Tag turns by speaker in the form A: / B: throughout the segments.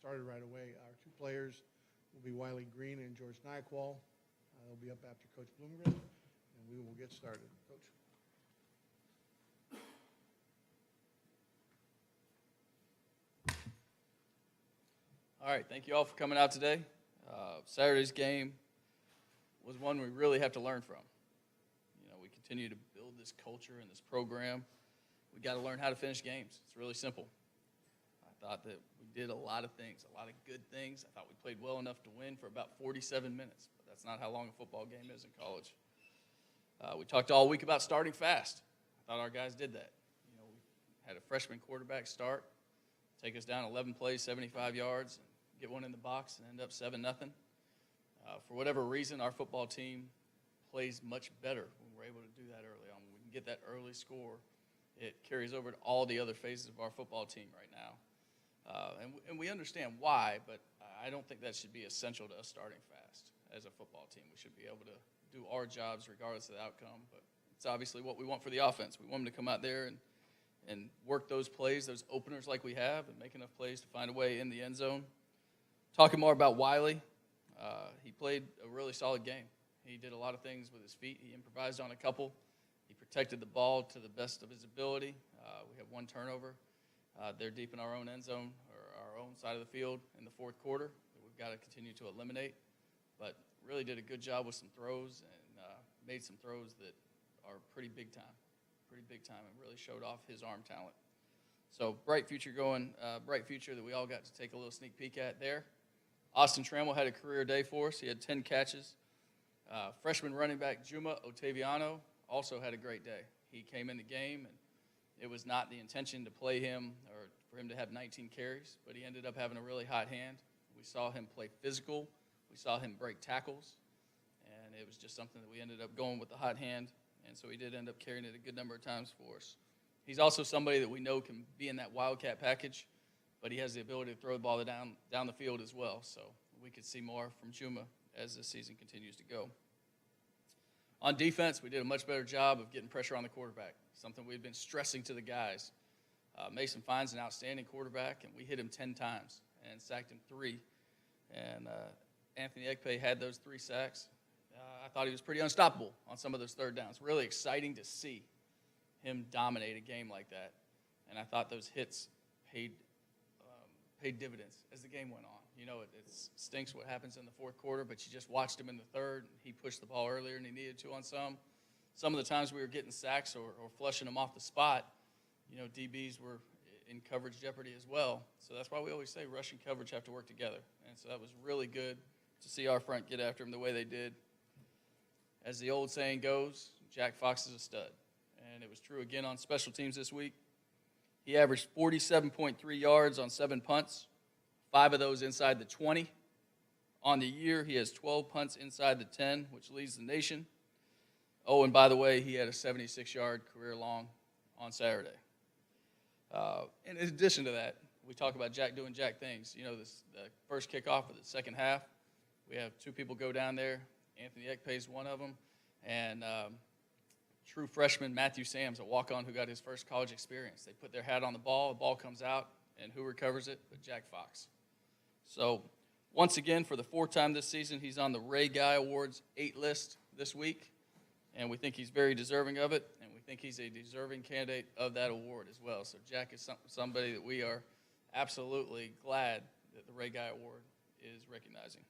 A: started right away. Our two players will be Wiley Green and George Nyquil. They'll be up after Coach Bloomgren, and we will get started. Coach.
B: All right, thank you all for coming out today. Saturday's game was one we really have to learn from. You know, we continue to build this culture and this program. We got to learn how to finish games. It's really simple. I thought that we did a lot of things, a lot of good things. I thought we played well enough to win for about 47 minutes, but that's not how long a football game is in college. We talked all week about starting fast. I thought our guys did that. You know, we had a freshman quarterback start, take us down 11 plays, 75 yards, and get one in the box and end up 7-0. For whatever reason, our football team plays much better when we're able to do that early on. When we can get that early score, it carries over to all the other phases of our football team right now. And we understand why, but I don't think that should be essential to us starting fast as a football team. We should be able to do our jobs regardless of the outcome, but it's obviously what we want for the offense. We want them to come out there and work those plays, those openers like we have, and make enough plays to find a way in the end zone. Talking more about Wiley, he played a really solid game. He did a lot of things with his feet. He improvised on a couple. He protected the ball to the best of his ability. We have one turnover. They're deep in our own end zone or our own side of the field in the fourth quarter that we've got to continue to eliminate. But really did a good job with some throws and made some throws that are pretty big time, and really showed off his arm talent. So bright future that we all got to take a little sneak peek at there. Austin Trammell had a career day for us. He had 10 catches. Freshman running back Juma Otaviano also had a great day. He came in the game, and it was not the intention to play him or for him to have 19 carries, but he ended up having a really hot hand. We saw him play physical. We saw him break tackles, and it was just something that we ended up going with the hot hand, and so he did end up carrying it a good number of times for us. He's also somebody that we know can be in that Wildcat package, but he has the ability to throw the ball down the field as well, so we could see more from Juma as the season continues to go. On defense, we did a much better job of getting pressure on the quarterback, something we've been stressing to the guys. Mason Fine's an outstanding quarterback, and we hit him 10 times and sacked him 3. And Anthony Ekpe had those 3 sacks. I thought he was pretty unstoppable on some of those third downs. Really exciting to see him dominate a game like that. And I thought those hits paid dividends as the game went on. You know, it stinks what happens in the fourth quarter, but you just watched him in the third. He pushed the ball earlier than he needed to on some. Some of the times we were getting sacks or flushing them off the spot, you know, DBs were in coverage jeopardy as well. So that's why we always say rush and coverage have to work together. And so that was really good to see our front get after him the way they did. As the old saying goes, Jack Fox is a stud. And it was true again on special teams this week. He averaged 47.3 yards on 7 punts, 5 of those inside the 20. On the year, he has 12 punts inside the 10, which leads the nation. Oh, and by the way, he had a 76-yard career long on Saturday. In addition to that, we talk about Jack doing Jack things. You know, the first kickoff of the second half, we have 2 people go down there. Anthony Ekpe is one of them. And true freshman Matthew Sams, a walk-on who got his first college experience. They put their hat on the ball comes out, and who recovers it but Jack Fox. So once again, for the 4th time this season, he's on the Ray Guy Awards 8 list this week, and we think he's very deserving of it, and we think he's a deserving candidate of that award as well. So Jack is somebody that we are absolutely glad that the Ray Guy Award is recognizing.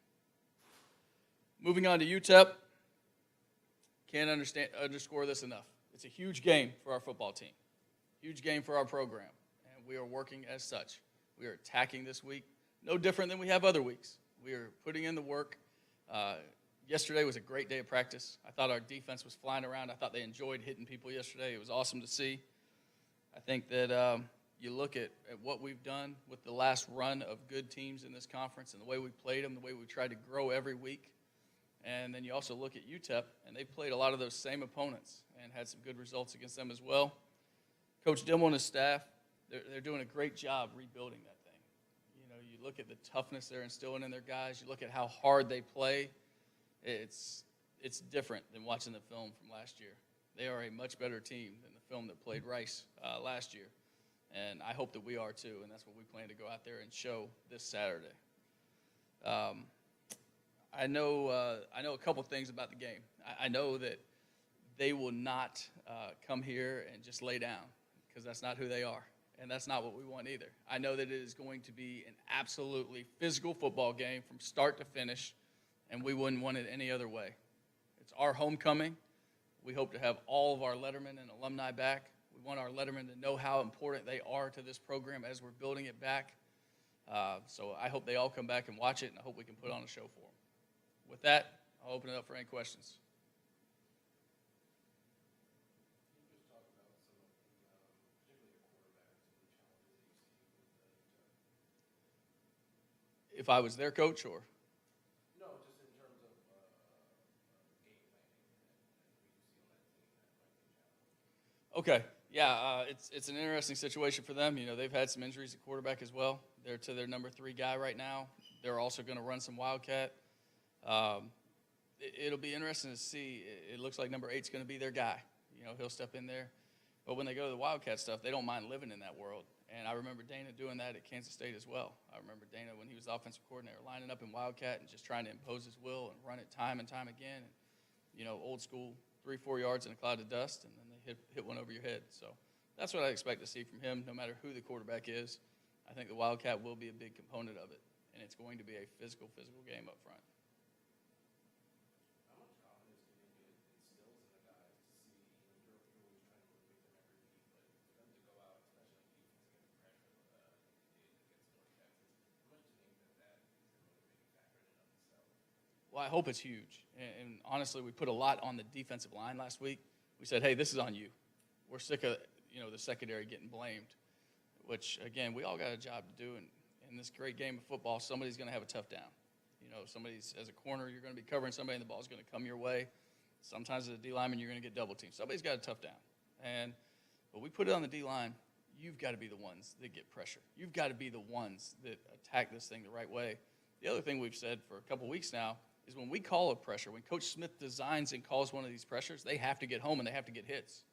B: Moving on to UTEP. Can't underscore this enough. It's a huge game for our football team, huge game for our program, and we are working as such. We are attacking this week, no different than we have other weeks. We are putting in the work. Yesterday was a great day of practice. I thought our defense was flying around. I thought they enjoyed hitting people yesterday. It was awesome to see. I think that you look at what we've done with the last run of good teams in this conference and the way we played them, the way we tried to grow every week. And then you also look at UTEP, and they've played a lot of those same opponents and had some good results against them as well. Coach Dimmel and his staff, they're doing a great job rebuilding that thing. You know, you look at the toughness they're instilling in their guys. You look at how hard they play. It's different than watching the film from last year. They are a much better team than the film that played Rice last year. And I hope that we are too, and that's what we plan to go out there and show this Saturday. I know a couple things about the game. I know that they will not come here and just lay down, because that's not who they are, and that's not what we want either. I know that it is going to be an absolutely physical football game from start to finish, and we wouldn't want it any other way. It's our homecoming. We hope to have all of our lettermen and alumni back. We want our lettermen to know how important they are to this program as we're building it back. So I hope they all come back and watch it, and I hope we can put on a show for them. With that, I'll open it up for any questions. If I was their coach, or?
C: No, just in terms of game planning and
B: Okay, yeah, it's an interesting situation for them. You know, they've had some injuries at quarterback as well. They're to their number 3 guy right now. They're also going to run some Wildcat. It'll be interesting to see. It looks like number 8's going to be their guy. You know, he'll step in there. But when they go to the Wildcat stuff, they don't mind living in that world. And I remember Dana doing that at Kansas State as well. I remember Dana, when he was the offensive coordinator, lining up in Wildcat and just trying to impose his will and run it time and time again. And, you know, old school, 3-4 yards in a cloud of dust, and then they hit one over your head. So that's what I expect to see from him, no matter who the quarterback is. I think the Wildcat will be a big component of it, and it's going to be a physical game up front.
C: how much confidence do you think it instills in the guys to see, you're always trying to motivate them every week, but for them to go out, especially on defense, against pressure like they did against North Texas, how much do you think that is a motivating factor in and of itself?
B: Well, I hope it's huge. And honestly, we put a lot on the defensive line last week. We said, hey, this is on you. We're sick of, the secondary getting blamed, which, again, we all got a job to do. And in this great game of football, somebody's going to have a tough down. As a corner, you're going to be covering somebody, and the ball's going to come your way. Sometimes as a D lineman, you're going to get double teamed. Somebody's got a tough down. But we put it on the D line. You've got to be the ones that get pressure. You've got to be the ones that attack this thing the right way. The other thing we've said for a couple weeks now is when we call a pressure, when Coach Smith designs and calls one of these pressures, they have to get home and they have to get hits.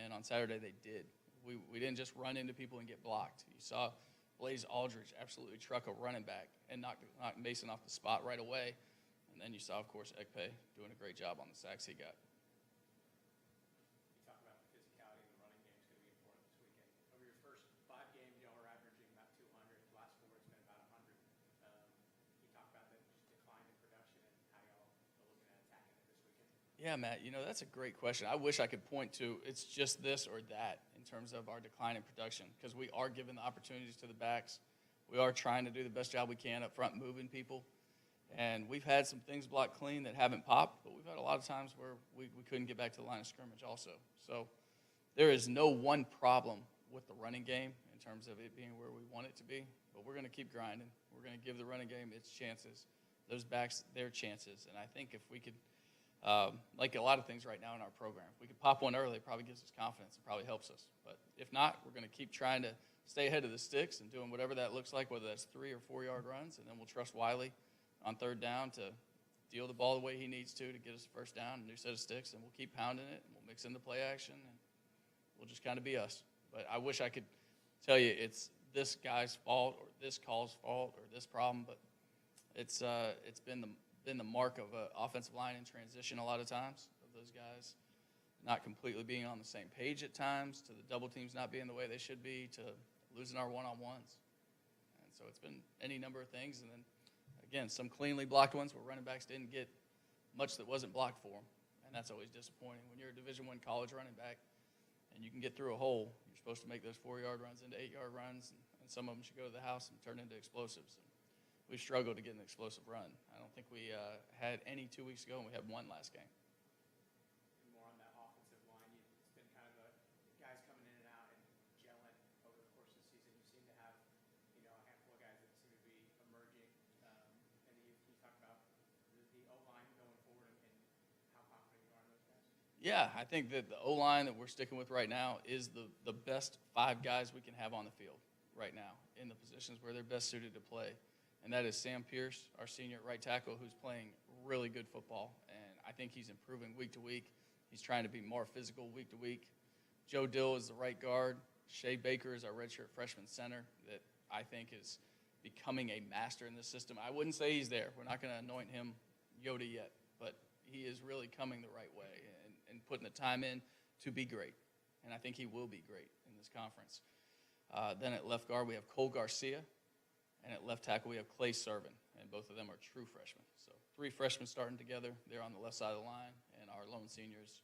B: And on Saturday, they did. We didn't just run into people and get blocked. You saw Blaze Aldridge absolutely truck a running back and knock Mason off the spot right away. And then you saw, of course, Ekpe doing a great job on the sacks he got.
D: You talk about the physicality of the running game is going to be important this weekend. Over your first 5 games, y'all were averaging about 200. The last 4, it's been about 100. You talk about the decline in production and how y'all are looking at attacking it this weekend.
B: Yeah, Matt, that's a great question. I wish I could point to it's just this or that in terms of our decline in production, because we are giving the opportunities to the backs. We are trying to do the best job we can up front moving people. And we've had some things blocked clean that haven't popped, but we've had a lot of times where we couldn't get back to the line of scrimmage also. So there is no one problem with the running game in terms of it being where we want it to be, but we're going to keep grinding. We're going to give the running game its chances, those backs their chances. And I think if we could, like a lot of things right now in our program, if we could pop one early, it probably gives us confidence. It probably helps us. But if not, we're going to keep trying to stay ahead of the sticks and doing whatever that looks like, whether that's 3 or 4 yard runs, and then we'll trust Wiley on 3rd down to deal the ball the way he needs to get us the first down, a new set of sticks, and we'll keep pounding it, and we'll mix in the play action, and we'll just kind of be us. But I wish I could tell you it's this guy's fault or this call's fault or this problem, but it's been the mark of an offensive line in transition a lot of times, of those guys not completely being on the same page at times, to the double teams not being the way they should be, to losing our one-on-ones. And so it's been any number of things, and then again, some cleanly blocked ones where running backs didn't get much that wasn't blocked for them, and that's always disappointing. When you're a Division I college running back and you can get through a hole, you're supposed to make those 4-yard runs into 8-yard runs, and some of them should go to the house and turn into explosives. And we struggled to get an explosive run. I don't think we had any 2 weeks ago, and we had one last game.
D: And more on that offensive line, it's been kind of the guys coming in and out and gelling over the course of the season. You seem to have, a handful of guys that seem to be emerging. And you talk about the O-line going forward and how confident you are in those guys?
B: Yeah, I think that the O-line that we're sticking with right now is the best 5 guys we can have on the field right now in the positions where they're best suited to play. And that is Sam Pierce, our senior right tackle, who's playing really good football. And I think he's improving week to week. He's trying to be more physical week to week. Joe Dill is the right guard. Shea Baker is our redshirt freshman center that I think is becoming a master in this system. I wouldn't say he's there. We're not going to anoint him Yoda yet, but he is really coming the right way and putting the time in to be great. And I think he will be great in this conference. Then at left guard, we have Cole Garcia. And at left tackle, we have Clay Servin. And both of them are true freshmen. So 3 freshmen starting together. They're on the left side of the line. And our lone senior is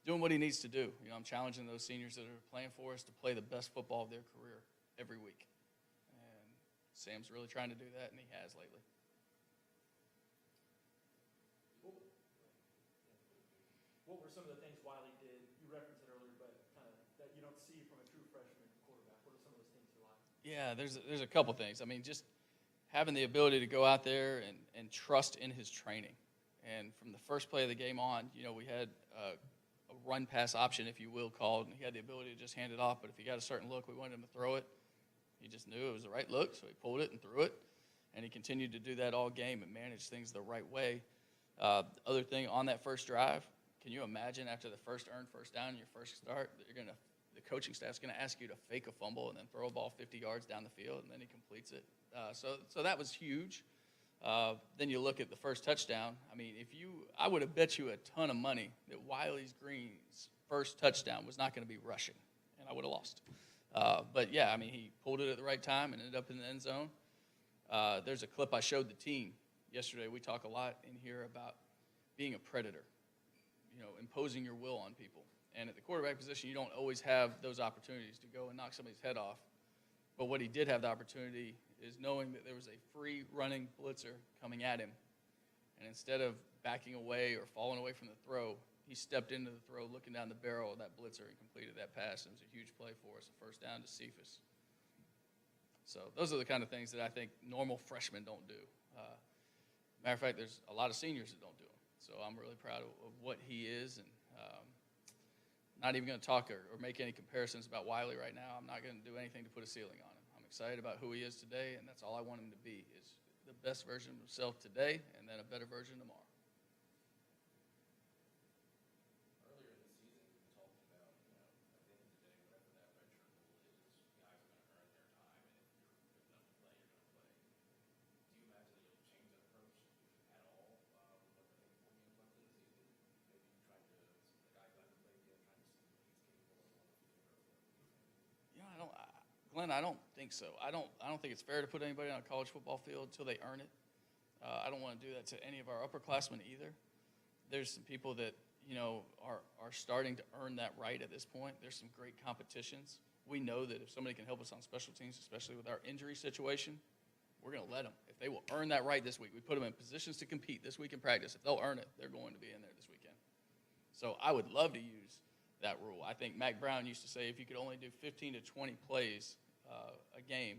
B: doing what he needs to do. You know, I'm challenging those seniors that are playing for us to play the best football of their career every week. And Sam's really trying to do that, and he has lately.
E: What were some of the things Wiley did? You referenced it earlier, but kind of that you don't see from a true freshman quarterback. What are some of those things you like?
B: Yeah, there's a couple things. I mean, just having the ability to go out there and trust in his training. And from the first play of the game on, you know, we had a run-pass option, if you will, called, and he had the ability to just hand it off. But if he got a certain look, we wanted him to throw it. He just knew it was the right look, so he pulled it and threw it. And he continued to do that all game and manage things the right way. Other thing on that first drive, can you imagine after the first earned first down, your first start, that the coaching staff's going to ask you to fake a fumble and then throw a ball 50 yards down the field, and then he completes it. So that was huge. Then you look at the first touchdown. I mean, I would have bet you a ton of money that Wiley Green's first touchdown was not going to be rushing, and I would have lost. But, yeah, I mean, he pulled it at the right time and ended up in the end zone. There's a clip I showed the team yesterday. We talk a lot in here about being a predator, you know, imposing your will on people. And at the quarterback position, you don't always have those opportunities to go and knock somebody's head off. But what he did have the opportunity is knowing that there was a free running blitzer coming at him. And instead of backing away or falling away from the throw, he stepped into the throw looking down the barrel of that blitzer and completed that pass. It was a huge play for us, a first down to Cephas. So those are the kind of things that I think normal freshmen don't do. Matter of fact, there's a lot of seniors that don't do them. So I'm really proud of what he is, and not even going to talk or make any comparisons about Wiley right now. I'm not going to do anything to put a ceiling on him. I'm excited about who he is today, and that's all I want him to be, is the best version of himself today and then a better version tomorrow.
C: Earlier in the season, we talked about, at the end of the day, whatever that redshirt rule is, guys are going to earn their time, and if you're good enough to play, you're going to play. Do you imagine that you'll change that approach at all with what I think 4 games left in the season? Maybe trying to, the guy who hasn't played yet, trying to see what he's capable of and what he can go for.
B: Yeah, Glenn, I don't think so. I don't think it's fair to put anybody on a college football field until they earn it. I don't want to do that to any of our upperclassmen either. There's some people that, you know, are starting to earn that right at this point. There's some great competitions. We know that if somebody can help us on special teams, especially with our injury situation, we're going to let them. If they will earn that right this week, we put them in positions to compete this week in practice. If they'll earn it, they're going to be in there this weekend. So I would love to use that rule. I think Mac Brown used to say if you could only do 15 to 20 plays a game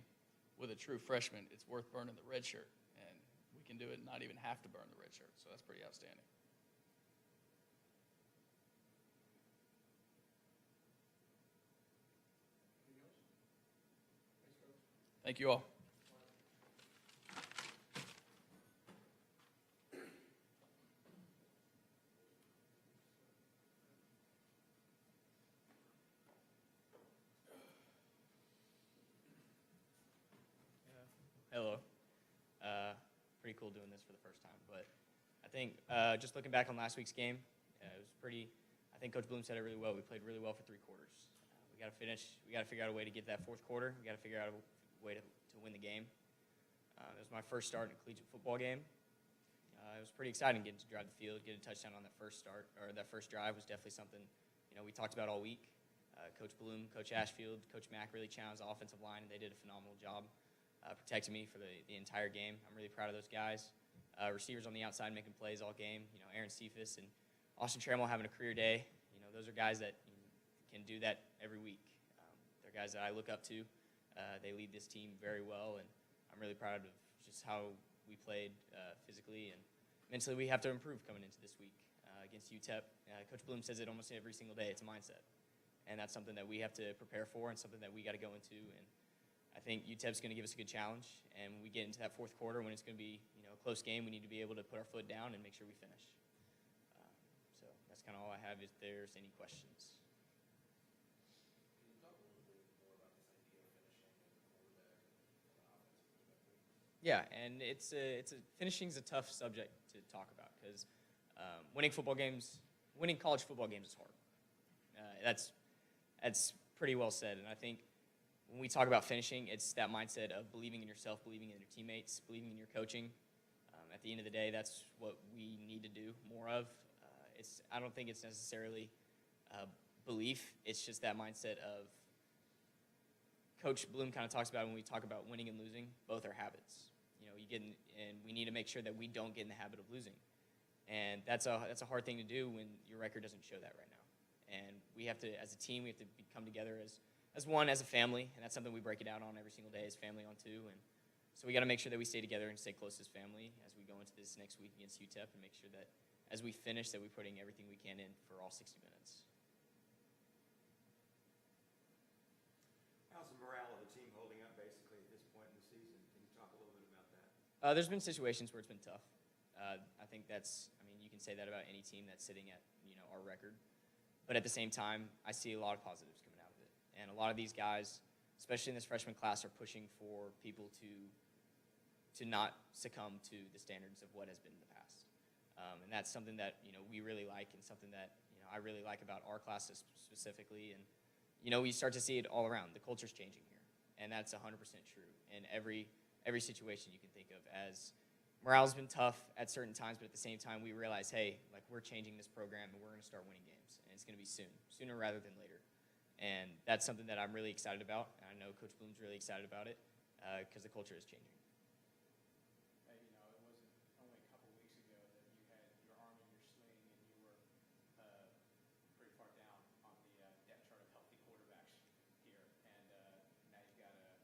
B: with a true freshman, it's worth burning the red shirt. And we can do it and not even have to burn the red shirt. So that's pretty outstanding. Thank you all.
F: Hello. Pretty cool doing this for the first time, but I think just looking back on last week's game, it was pretty. I think Coach Bloom said it really well. We played really well for 3 quarters. We got to finish. We got to figure out a way to get that 4th quarter. We got to figure out a way to win the game. It was my first start in a collegiate football game. It was pretty exciting getting to drive the field, get a touchdown on that first start, or that first drive was definitely something we talked about all week. Coach Bloom, Coach Ashfield, Coach Mack really challenged the offensive line, and they did a phenomenal job protecting me for the entire game. I'm really proud of those guys. Receivers on the outside making plays all game. Aaron Cephas and Austin Trammell having a career day. Those are guys that can do that every week. They're guys that I look up to. They lead this team very well, and I'm really proud of just how we played physically and mentally. We have to improve coming into this week against UTEP. Coach Bloom says it almost every single day. It's a mindset, and that's something that we have to prepare for and something that we got to go into. And I think UTEP's going to give us a good challenge, and when we get into that 4th quarter when it's going to be a close game, we need to be able to put our foot down and make sure we finish. So that's kind of all I have. If there's any questions.
C: Can you talk a little bit more
F: Yeah, and finishing's a tough subject to talk about because winning college football games is hard. That's pretty well said, and I think when we talk about finishing, it's that mindset of believing in yourself, believing in your teammates, believing in your coaching. At the end of the day, that's what we need to do more of. I don't think it's necessarily belief. It's just that mindset of Coach Bloom kind of talks about when we talk about winning and losing, both are habits. And we need to make sure that we don't get in the habit of losing. And that's a hard thing to do when your record doesn't show that right now. And we have to, as a team, we have to come together as one, as a family, and that's something we break it out on every single day as family on two. And so we got to make sure that we stay together and stay close as family as we go into this next week against UTEP, and make sure that as we finish that we're putting everything we can in for all 60 minutes.
G: How's the morale of the team holding up basically at this point in the season? Can you talk a little bit about that?
F: There's been situations where it's been tough. I think you can say that about any team that's sitting at our record. But at the same time, I see a lot of positives coming out of it. And a lot of these guys, especially in this freshman class, are pushing for people to not succumb to the standards of what has been in the past. And that's something that we really like, and something that I really like about our classes specifically. And we start to see it all around. The culture's changing here, and that's 100% true in every situation you can think of. As morale's been tough at certain times, but at the same time, we realize, hey, like, we're changing this program, and we're going to start winning games, and it's going to be sooner rather than later. And that's something that I'm really excited about. And I know Coach Bloom's really excited about it because the culture is changing.
D: It wasn't only a couple weeks ago that you had your arm in your sling and you were pretty far down on the depth chart of healthy quarterbacks here. And now you've got a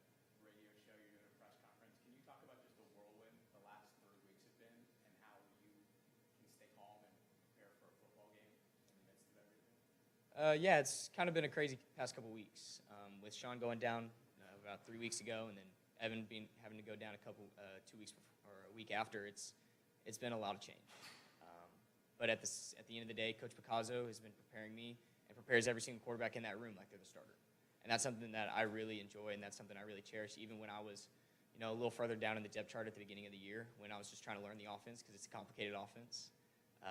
D: radio show, you're doing a press conference. Can you talk about just the whirlwind the last 3 weeks have been, and how you can stay calm and prepare for a football game in the midst of everything?
F: Yeah, it's kind of been a crazy past couple weeks. With Sean going down about 3 weeks ago, and then Evan having to go down 2 weeks before, or a week after, it's been a lot of change. But at the end of the day, Coach Picasso has been preparing me and prepares every single quarterback in that room like they're the starter. And that's something that I really enjoy, and that's something I really cherish, even when I was a little further down in the depth chart at the beginning of the year, when I was just trying to learn the offense because it's a complicated offense.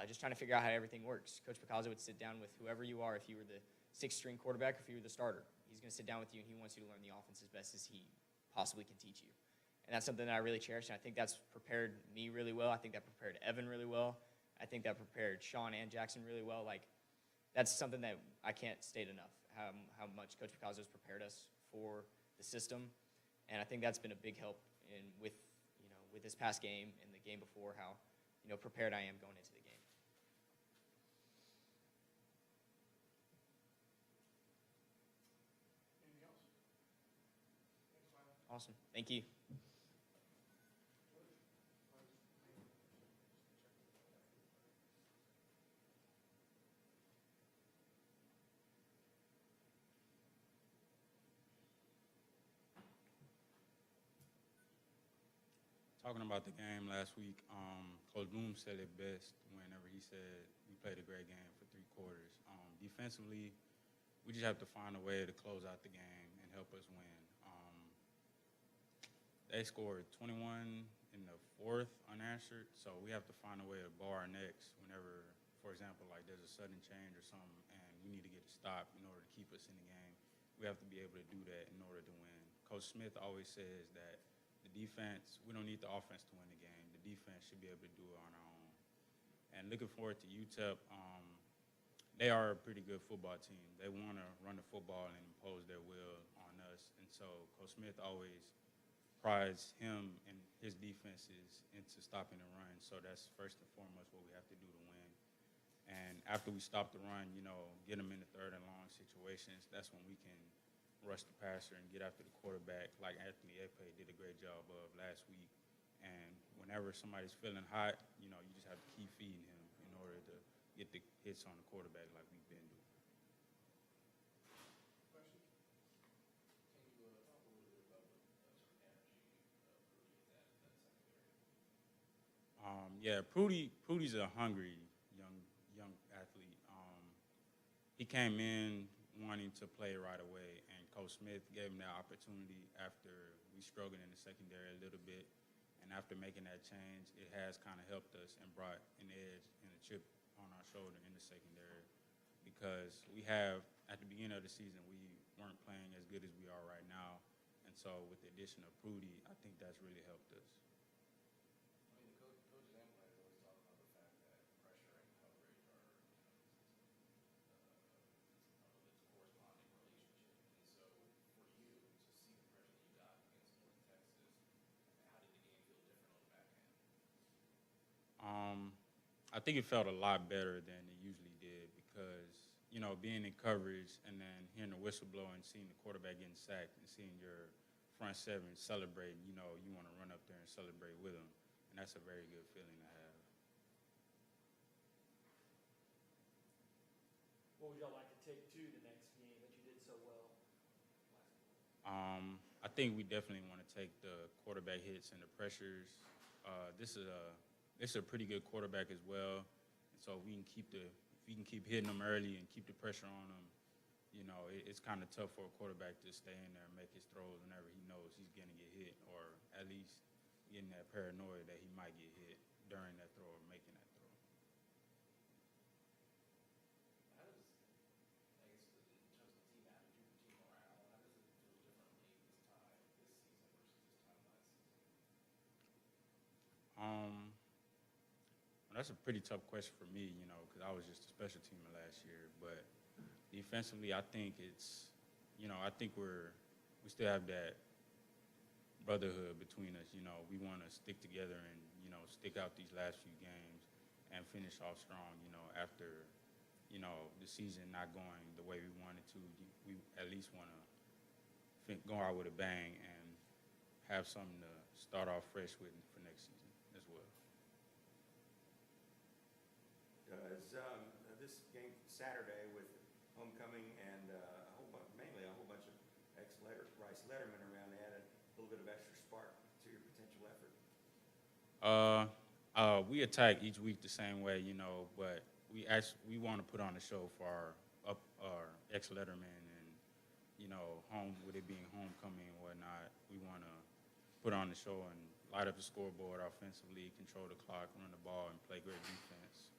F: Just trying to figure out how everything works. Coach Picasso would sit down with whoever you are, if you were the sixth-string quarterback, if you were the starter. He's going to sit down with you, and he wants you to learn the offense as best as he possibly can teach you. And that's something that I really cherish, and I think that's prepared me really well. I think that prepared Evan really well. I think that prepared Sean and Jackson really well. Like, that's something that I can't state enough, how much Coach Picasso has prepared us for the system. And I think that's been a big help with this past game and the game before, how prepared I am going into the game.
D: Anything else? Thanks, Tyler.
F: Awesome. Thank you.
H: Talking about the game last week, Coach Bloom said it best whenever he said we played a great game for 3 quarters. Defensively, we just have to find a way to close out the game and help us win. They scored 21 in the 4th unanswered, so we have to find a way to bar our necks whenever, for example, like there's a sudden change or something and we need to get a stop in order to keep us in the game. We have to be able to do that in order to win. Coach Smith always says that the defense, we don't need the offense to win the game. The defense should be able to do it on our own. And looking forward to UTEP, they are a pretty good football team. They want to run the football and impose their will on us. And so Coach Smith always prides him and his defenses into stopping the run. So that's first and foremost what we have to do to win. And after we stop the run, get them in the 3rd and long situations, that's when we can rush the passer and get after the quarterback like Anthony Ekpe did a great job of last week. And whenever somebody's feeling hot, you just have to keep feeding him in order to get the hits on the quarterback like we've been doing.
D: Question?
C: Can you talk a little bit about what sort of energy Prudy is at that secondary?
H: Prudy's a hungry young athlete. He came in wanting to play right away, and Coach Smith gave him that opportunity after we struggled in the secondary a little bit. And after making that change, it has kind of helped us and brought an edge and a chip on our shoulder in the secondary, because we have, at the beginning of the season, we weren't playing as good as we are right now. And so with the addition of Prudy, I think that's really helped us.
C: I mean, the coaches and players always talk about the fact that pressure and coverage are, it's a corresponding relationship. And so for you to see the pressure that you got against North Texas, how did the game feel different on the back end?
H: I think it felt a lot better than it usually did because, you know, being in coverage and then hearing the whistle blow and seeing the quarterback getting sacked and seeing your front seven celebrating, you know, you want to run up there and celebrate with them. And that's a very good feeling to have.
E: What would y'all like to take to the next game that you did so well last week?
H: I think we definitely want to take the quarterback hits and the pressures. This is a pretty good quarterback as well, and so if we can keep hitting them early and keep the pressure on them, you know, it's kind of tough for a quarterback to stay in there and make his throws whenever he knows he's going to get hit, or at least getting that paranoia that he might get hit during that throw or making that throw.
C: How does, I guess, in terms of team attitude, team morale, how does it feel differently this time, this season versus this time last season?
H: Well, that's a pretty tough question for me, you know, because I was just a special teamer last year. But defensively, I think it's, you know, I think we still have that brotherhood between us. You know, we want to stick together and, you know, stick out these last few games and finish off strong. You know, after, you know, the season not going the way we wanted to, we at least want to go out with a bang and have something to start off fresh with for next season as well.
G: This game Saturday with homecoming and mainly a whole bunch of ex-Rice Lettermen around, add a little bit of extra spark to your potential effort?
H: We attack each week the same way, you know, but we want to put on a show for our ex-Lettermen and, you know, with it being homecoming and whatnot, we want to put on the show and light up the scoreboard offensively, control the clock, run the ball, and play great defense.